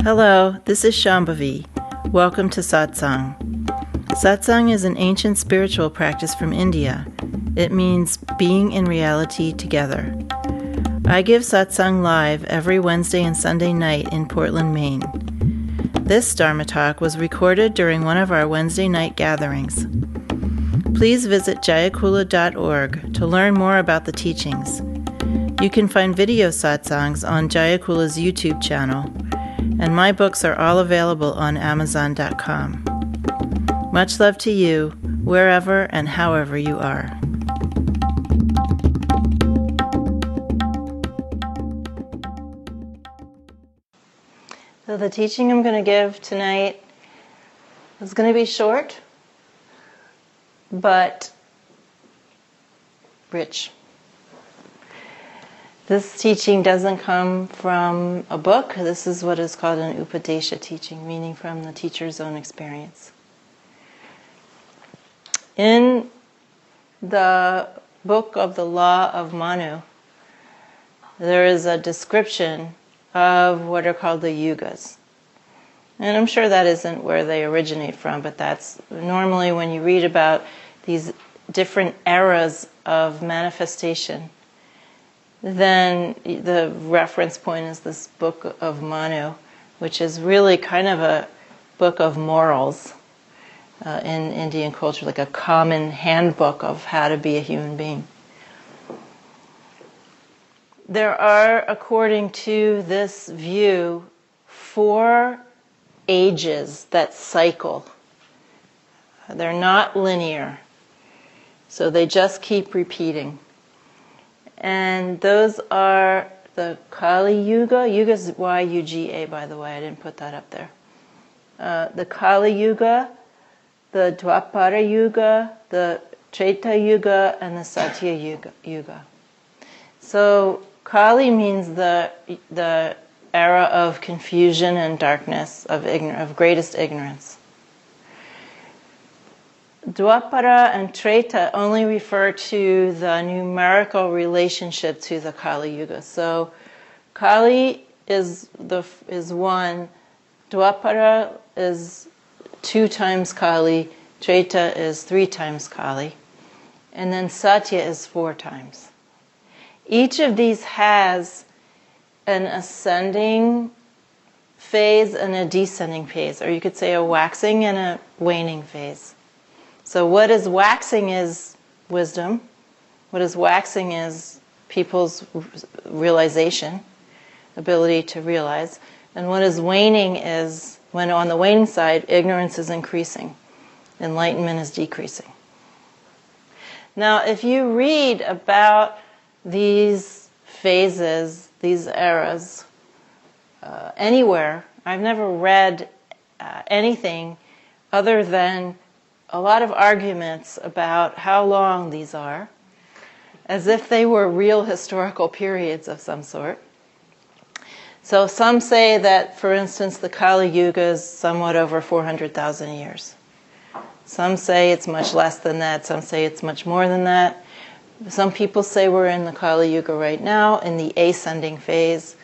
Hello, this is Shambhavi. Welcome to Satsang. Satsang is an ancient spiritual practice from India. It means being in reality together. I give Satsang live every Wednesday and Sunday night in Portland, Maine. This Dharma talk was recorded during one of our Wednesday night gatherings. Please visit jayakula.org to learn more about the teachings. You can find video satsangs on Jayakula's YouTube channel, and my books are all available on Amazon.com. Much love to you, wherever and however you are. So the teaching I'm going to give tonight is going to be short, but rich. This teaching doesn't come from a book. This is what is called an Upadesha teaching, meaning from the teacher's own experience. In the book of the Law of Manu, there is a description of what are called the yugas. And I'm sure that isn't where they originate from, but that's normally when you read about these different eras of manifestation, then the reference point is this book of Manu, which is really kind of a book of morals in Indian culture, like a common handbook of how to be a human being. There are, according to this view, 4 ages that cycle. They're not linear, so they just keep repeating. And those are the Kali Yuga. Yuga is Y-U-G-A, by the way. I didn't put that up there. The Kali Yuga, the Dwapara Yuga, the Treta Yuga, and the Satya Yuga. So Kali means the era of confusion and darkness, of greatest ignorance. Dwapara and Treta only refer to the numerical relationship to the Kali Yuga. So Kali is 1, Dwapara is 2 times Kali, Treta is 3 times Kali, and then Satya is 4 times. Each of these has an ascending phase and a descending phase, or you could say a waxing and a waning phase. So what is waxing is wisdom. What is waxing is people's realization, ability to realize. And what is waning is when on the waning side, ignorance is increasing, enlightenment is decreasing. Now, if you read about these phases, these eras, anywhere, I've never read anything other than a lot of arguments about how long these are, as if they were real historical periods of some sort. So some say that, for instance, the Kali Yuga is somewhat over 400,000 years. Some say it's much less than that. Some say it's much more than that. Some people say we're in the Kali Yuga right now, in the ascending phase.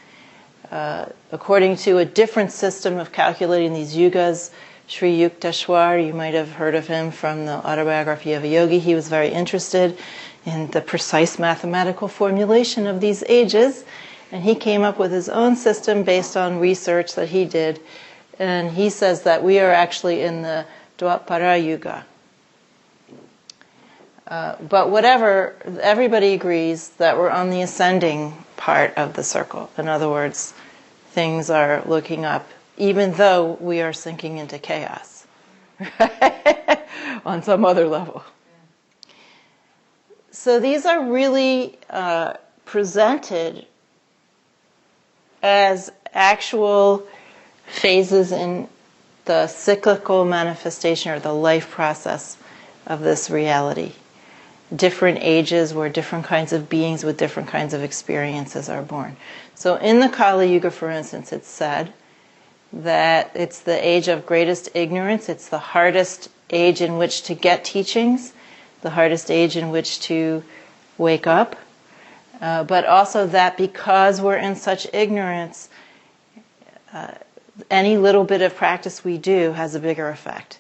According to a different system of calculating these yugas, Sri Yukteswar, you might have heard of him from the Autobiography of a Yogi. He was very interested in the precise mathematical formulation of these ages, and he came up with his own system based on research that he did. And he says that we are actually in the Dwapara Yuga. But whatever, everybody agrees that we're on the ascending part of the circle. In other words, things are looking up, even though we are sinking into chaos, right? On some other level. So these are really presented as actual phases in the cyclical manifestation or the life process of this reality. Different ages where different kinds of beings with different kinds of experiences are born. So in the Kali Yuga, for instance, it's said that it's the age of greatest ignorance. It's the hardest age in which to get teachings, the hardest age in which to wake up. But also that because we're in such ignorance, any little bit of practice we do has a bigger effect.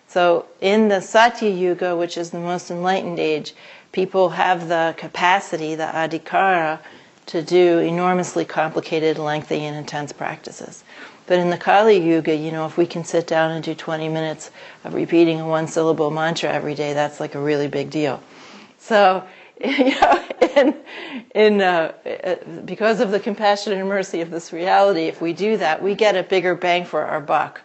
So in the Satya Yuga, which is the most enlightened age, people have the capacity, the adhikara, to do enormously complicated, lengthy, and intense practices. But in the Kali Yuga, if we can sit down and do 20 minutes of repeating a one-syllable mantra every day, that's like a really big deal. So, because of the compassion and mercy of this reality, if we do that, we get a bigger bang for our buck.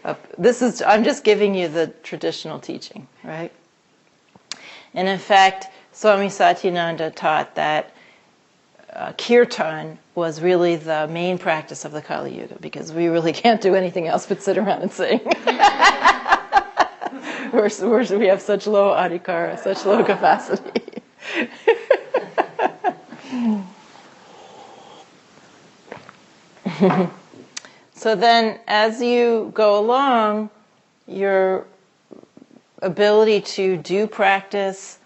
I'm just giving you the traditional teaching, right? And in fact, Swami Satyananda taught that kirtan was really the main practice of the Kali Yuga, because we really can't do anything else but sit around and sing. We have such low adhikara, such low capacity. So then, as you go along, your ability to do practice,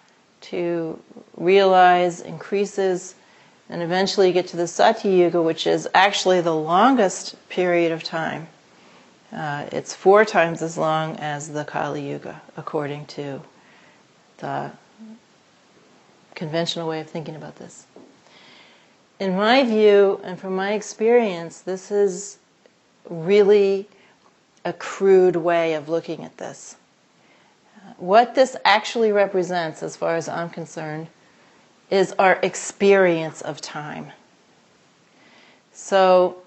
to realize, increases, and eventually you get to the Satya Yuga, which is actually the longest period of time. It's 4 times as long as the Kali Yuga, according to the conventional way of thinking about this. In my view, and from my experience, this is really a crude way of looking at this. What this actually represents, as far as I'm concerned, is our experience of time. So,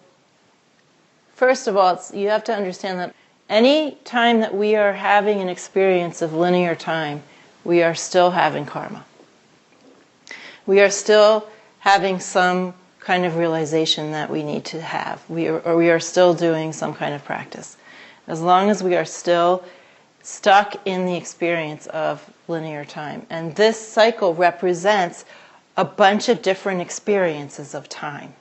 first of all, you have to understand that any time that we are having an experience of linear time, we are still having karma. We are still having some kind of realization that we need to have. We are still doing some kind of practice. As long as we are still stuck in the experience of linear time. And this cycle represents a bunch of different experiences of time.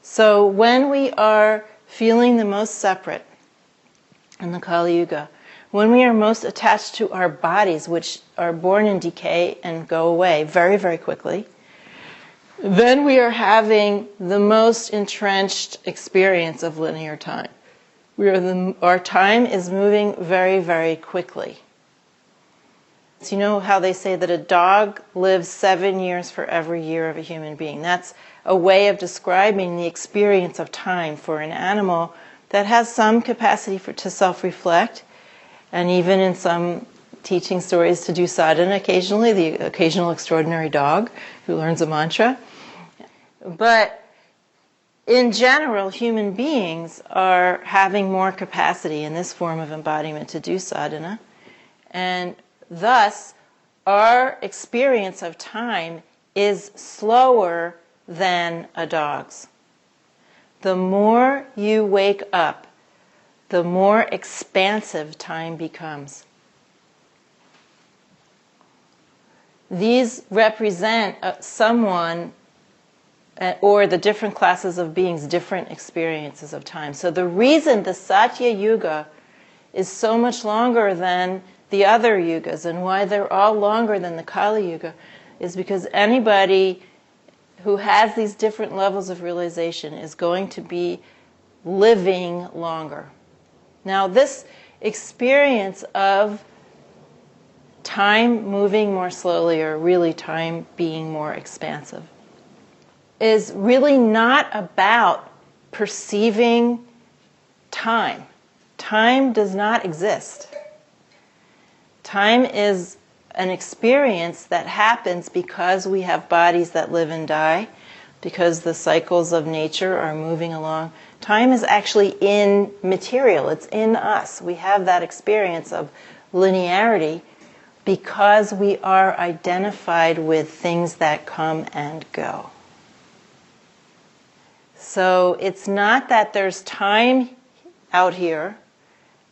So when we are feeling the most separate in the Kali Yuga, when we are most attached to our bodies, which are born in decay and go away very, very quickly, then we are having the most entrenched experience of linear time. Our time is moving very, very quickly. So you know how they say that a dog lives 7 years for every year of a human being? That's a way of describing the experience of time for an animal that has some capacity to self-reflect, and even in some teaching stories to do sadhana occasionally, the occasional extraordinary dog who learns a mantra. But in general, human beings are having more capacity in this form of embodiment to do sadhana, and thus our experience of time is slower than a dog's. The more you wake up, the more expansive time becomes. These represent someone or the different classes of beings, different experiences of time. So the reason the Satya Yuga is so much longer than the other yugas, and why they're all longer than the Kali Yuga, is because anybody who has these different levels of realization is going to be living longer. Now, this experience of time moving more slowly, or really time being more expansive, is really not about perceiving time. Time does not exist. Time is an experience that happens because we have bodies that live and die, because the cycles of nature are moving along. Time is actually in material. It's in us. We have that experience of linearity because we are identified with things that come and go. So it's not that there's time out here,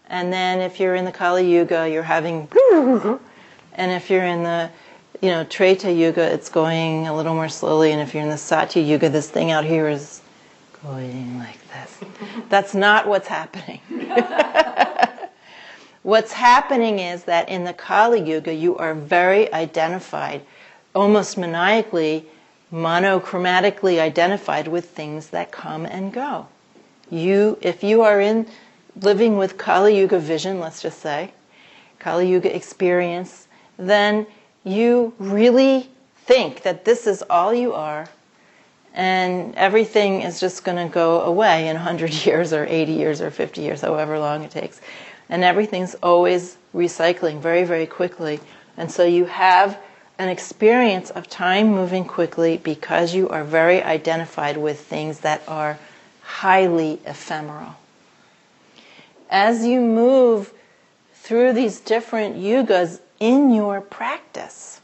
and then if you're in the Kali Yuga, you're having, and if you're in the Treta Yuga, it's going a little more slowly, and if you're in the Satya Yuga, this thing out here is going like this. That's not what's happening. What's happening is that in the Kali Yuga, you are very identified, almost maniacally, monochromatically identified with things that come and go. If you are living with Kali Yuga vision, let's just say, Kali Yuga experience, then you really think that this is all you are, and everything is just going to go away in 100 years or 80 years or 50 years, however long it takes. And everything's always recycling very, very quickly. And so you have an experience of time moving quickly because you are very identified with things that are highly ephemeral. As you move through these different yugas in your practice,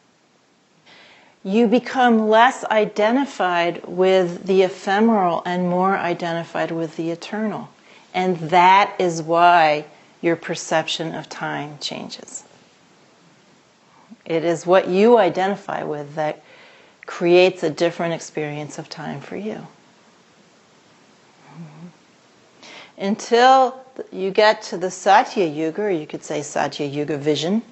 you become less identified with the ephemeral and more identified with the eternal. And that is why your perception of time changes. It is what you identify with that creates a different experience of time for you. Until you get to the Satya Yuga, or you could say Satya Yuga vision,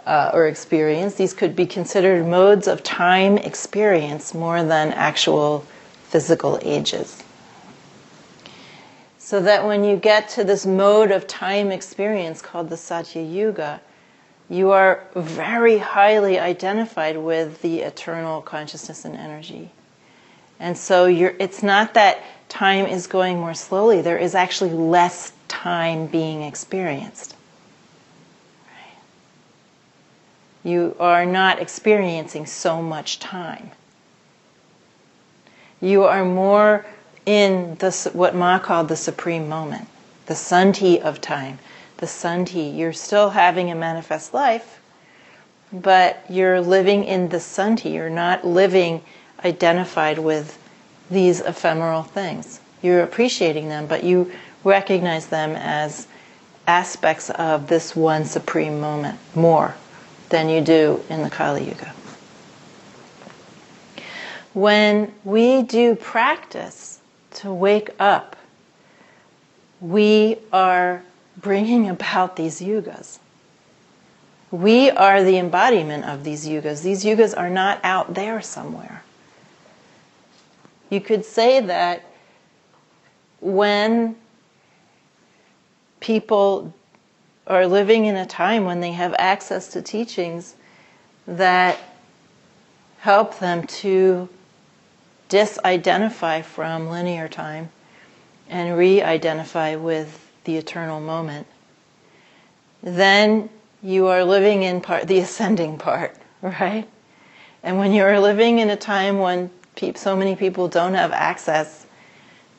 or experience, these could be considered modes of time experience more than actual physical ages. So that when you get to this mode of time experience called the Satya Yuga, you are very highly identified with the eternal consciousness and energy. And so it's not that time is going more slowly, there is actually less time being experienced. Right? You are not experiencing so much time. You are more in what Ma called the supreme moment, the sandhi of time. The sandhi, you're still having a manifest life, but you're living in the sandhi. You're not living identified with these ephemeral things. You're appreciating them, but you recognize them as aspects of this one supreme moment more than you do in the Kali Yuga. When we do practice to wake up, we are bringing about these yugas. We are the embodiment of these yugas. These yugas are not out there somewhere. You could say that when people are living in a time when they have access to teachings that help them to disidentify from linear time and re-identify with the eternal moment, then you are living in the ascending part, right? And when you are living in a time when so many people don't have access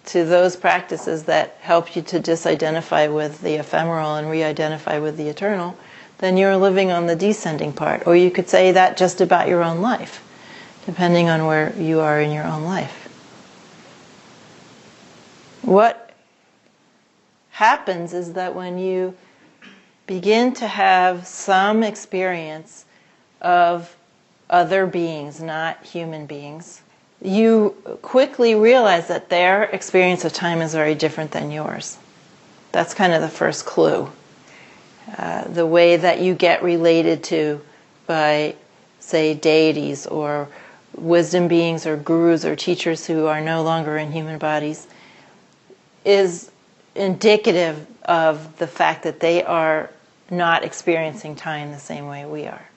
to those practices that help you to disidentify with the ephemeral and re-identify with the eternal, then you're living on the descending part. Or you could say that just about your own life, depending on where you are in your own life. What happens is that when you begin to have some experience of other beings, not human beings, you quickly realize that their experience of time is very different than yours. That's kind of the first clue. The way that you get related to by, say, deities or wisdom beings or gurus or teachers who are no longer in human bodies is indicative of the fact that they are not experiencing time the same way we are.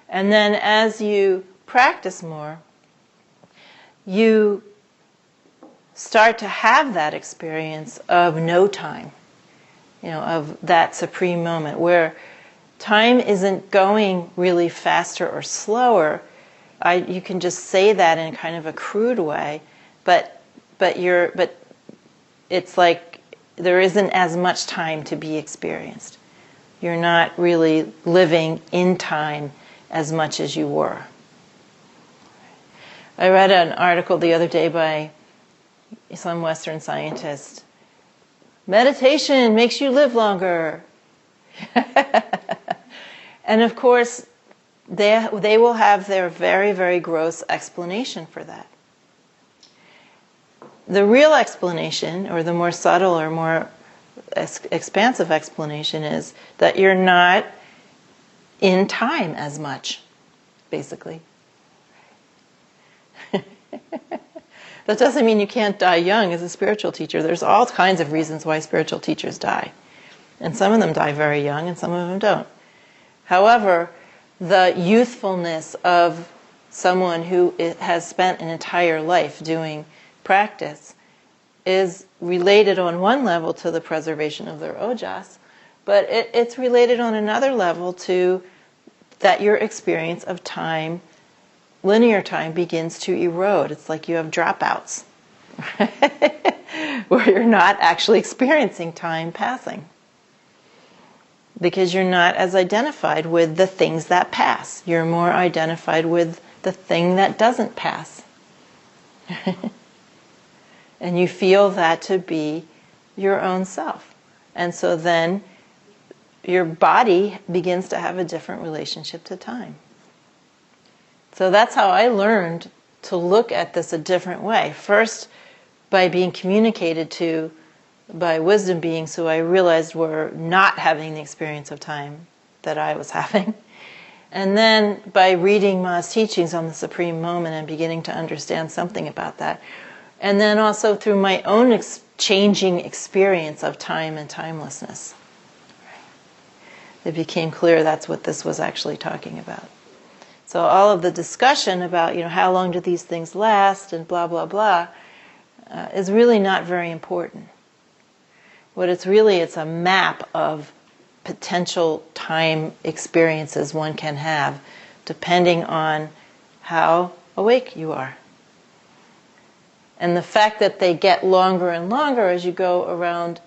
And then as you practice more, you start to have that experience of no time, of that supreme moment where time isn't going really faster or slower. You can just say that in kind of a crude way, but it's like there isn't as much time to be experienced. You're not really living in time as much as you were. I read an article the other day by some Western scientist. Meditation makes you live longer. And of course, they will have their very, very gross explanation for that. The real explanation, or the more subtle or more expansive explanation, is that you're not in time as much, basically. That doesn't mean you can't die young as a spiritual teacher. There's all kinds of reasons why spiritual teachers die. And some of them die very young and some of them don't. However, the youthfulness of someone who has spent an entire life doing practice is related on one level to the preservation of their ojas, but it's related on another level to that your experience of time, linear time, begins to erode. It's like you have dropouts, where you're not actually experiencing time passing. Because you're not as identified with the things that pass. You're more identified with the thing that doesn't pass. And you feel that to be your own self. And so then your body begins to have a different relationship to time. So that's how I learned to look at this a different way. First, by being communicated to by wisdom beings who I realized were not having the experience of time that I was having. And then by reading Ma's teachings on the Supreme Moment and beginning to understand something about that. And then also through my own changing experience of time and timelessness. It became clear that's what this was actually talking about. So all of the discussion about, how long do these things last and blah, blah, blah, is really not very important. What it's a map of potential time experiences one can have depending on how awake you are. And the fact that they get longer and longer as you go around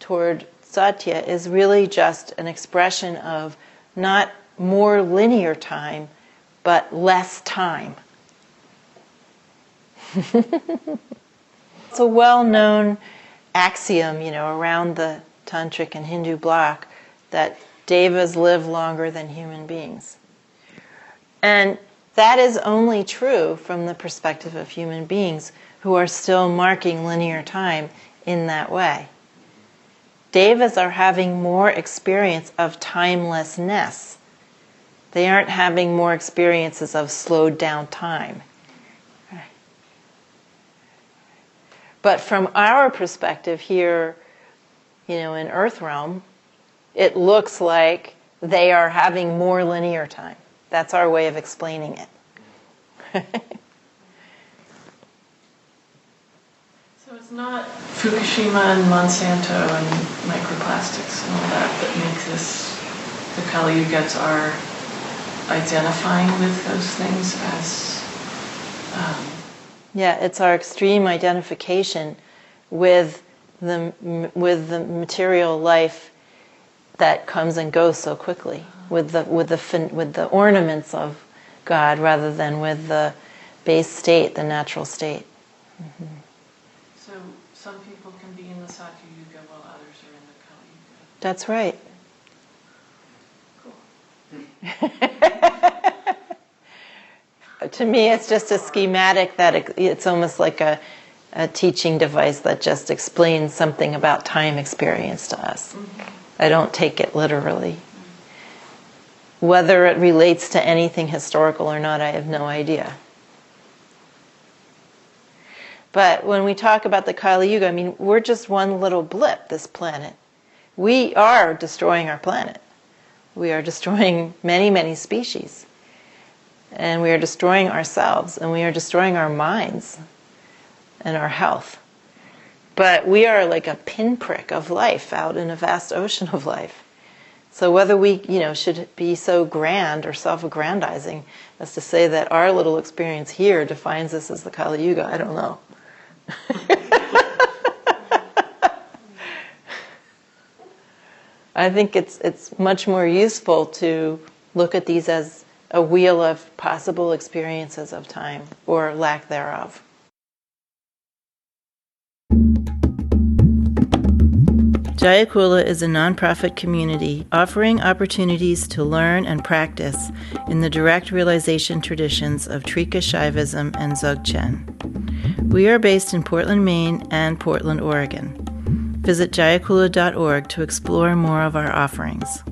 toward Satya is really just an expression of not more linear time, but less time. It's a well-known axiom, around the Tantric and Hindu bloc that devas live longer than human beings. And that is only true from the perspective of human beings who are still marking linear time in that way. Devas are having more experience of timelessness. They aren't having more experiences of slowed down time. But from our perspective here, in Earth Realm, it looks like they are having more linear time. That's our way of explaining it. So it's not Fukushima and Monsanto and microplastics and all that make this, the Kali Yugas are identifying with those things as... Yeah, it's our extreme identification with the material life that comes and goes so quickly, with the ornaments of God rather than with the base state, the natural state. Mm-hmm. So some people can be in the Satya Yuga while others are in the Kali Yuga. That's right. Cool. To me, it's just a schematic that it's almost like a teaching device that just explains something about time experience to us. Mm-hmm. I don't take it literally. Mm-hmm. Whether it relates to anything historical or not, I have no idea. But when we talk about the Kali Yuga, we're just one little blip, this planet. We are destroying our planet. We are destroying many, many species. And we are destroying ourselves, and we are destroying our minds and our health. But we are like a pinprick of life out in a vast ocean of life. So whether we, should be so grand or self-aggrandizing as to say that our little experience here defines us as the Kali Yuga, I don't know. I think it's much more useful to look at these as a wheel of possible experiences of time, or lack thereof. Jayakula is a nonprofit community offering opportunities to learn and practice in the direct realization traditions of Trika Shaivism and Dzogchen. We are based in Portland, Maine and Portland, Oregon. Visit jayakula.org to explore more of our offerings.